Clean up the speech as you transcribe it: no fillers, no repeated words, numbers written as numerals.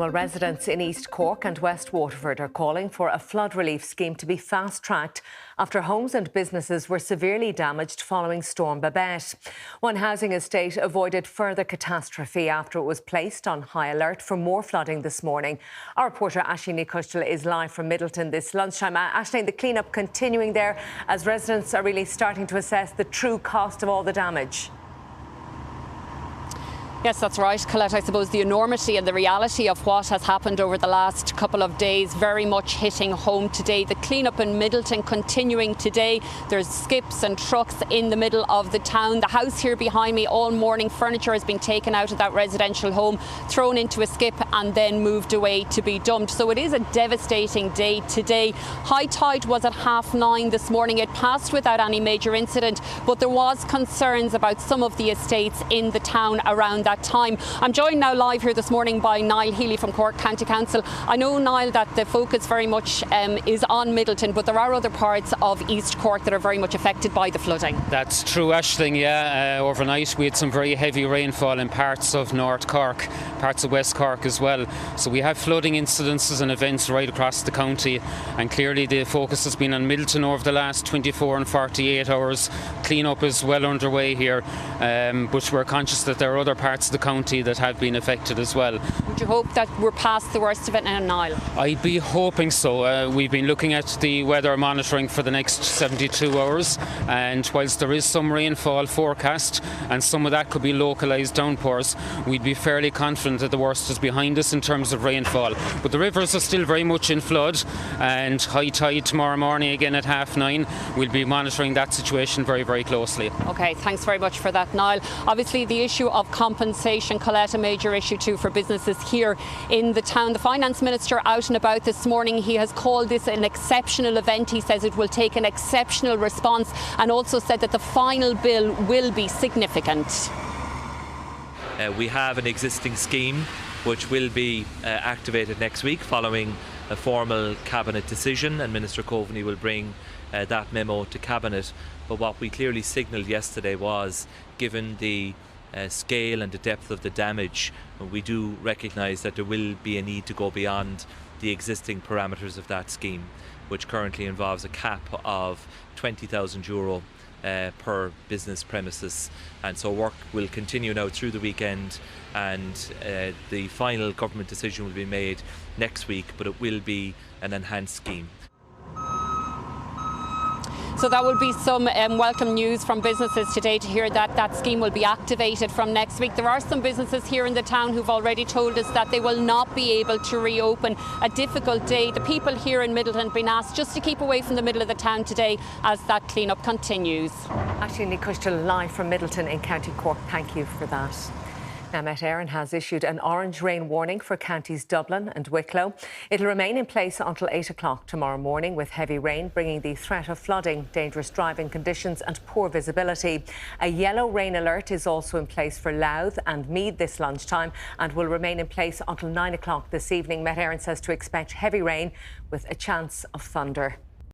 Well, residents in East Cork and West Waterford are calling for a flood relief scheme to be fast-tracked after homes and businesses were severely damaged following Storm Babet. One housing estate avoided further catastrophe after it was placed on high alert for more flooding this morning. Our reporter Aisling Cushtal is live from Middleton this lunchtime. Aisling, the clean-up continuing there as residents are really starting to assess the true cost of all the damage. Yes, that's right, Colette. I suppose the enormity and the reality of what has happened over the last couple of days very much hitting home today. The clean-up in Middleton continuing today. There's skips and trucks in the middle of the town. The house here behind me all morning, furniture has been taken out of that residential home, thrown into a skip and then moved away to be dumped. So it is a devastating day today. High tide was at 9:30 this morning. It passed without any major incident, but there was concerns about some of the estates in the town around that time. I'm joined now live here this morning by Niall Healy from Cork County Council. I know, Niall, that the focus very much is on Middleton, but there are other parts of East Cork that are very much affected by the flooding. That's true, Aisling, yeah. Overnight we had some very heavy rainfall in parts of North Cork, parts of West Cork as well. So we have flooding incidences and events right across the county, and clearly the focus has been on Middleton over the last 24 and 48 hours. Clean-up is well underway here, but we're conscious that there are other parts of the county that have been affected as well. Would you hope that we're past the worst of it now, Niall? I'd be hoping so. We've been looking at the weather monitoring for the next 72 hours, and whilst there is some rainfall forecast and some of that could be localised downpours, we'd be fairly confident that the worst is behind us in terms of rainfall. But the rivers are still very much in flood, and high tide tomorrow morning again at 9:30. We'll be monitoring that situation very, very closely. OK, thanks very much for that, Niall. Obviously the issue of compensation, Colette, a major issue too for businesses here in the town. The Finance Minister out and about this morning. He has called this an exceptional event. He says it will take an exceptional response, and also said that the final bill will be significant. We have an existing scheme which will be activated next week following a formal Cabinet decision, and Minister Coveney will bring that memo to Cabinet. But what we clearly signalled yesterday was, given the scale and the depth of the damage, we do recognise that there will be a need to go beyond the existing parameters of that scheme, which currently involves a cap of €20,000 per business premises. And so work will continue now through the weekend, and the final government decision will be made next week, but it will be an enhanced scheme. So that will be some welcome news from businesses today to hear that that scheme will be activated from next week. There are some businesses here in the town who've already told us that they will not be able to reopen. A difficult day. The people here in Middleton have been asked just to keep away from the middle of the town today as that clean-up continues. Aisling Cushtal live from Middleton in County Cork. Thank you for that. Now, Met Éireann has issued an orange rain warning for counties Dublin and Wicklow. It'll remain in place until 8 o'clock tomorrow morning, with heavy rain bringing the threat of flooding, dangerous driving conditions and poor visibility. A yellow rain alert is also in place for Louth and Meath this lunchtime and will remain in place until 9 o'clock this evening. Met Éireann says to expect heavy rain with a chance of thunder.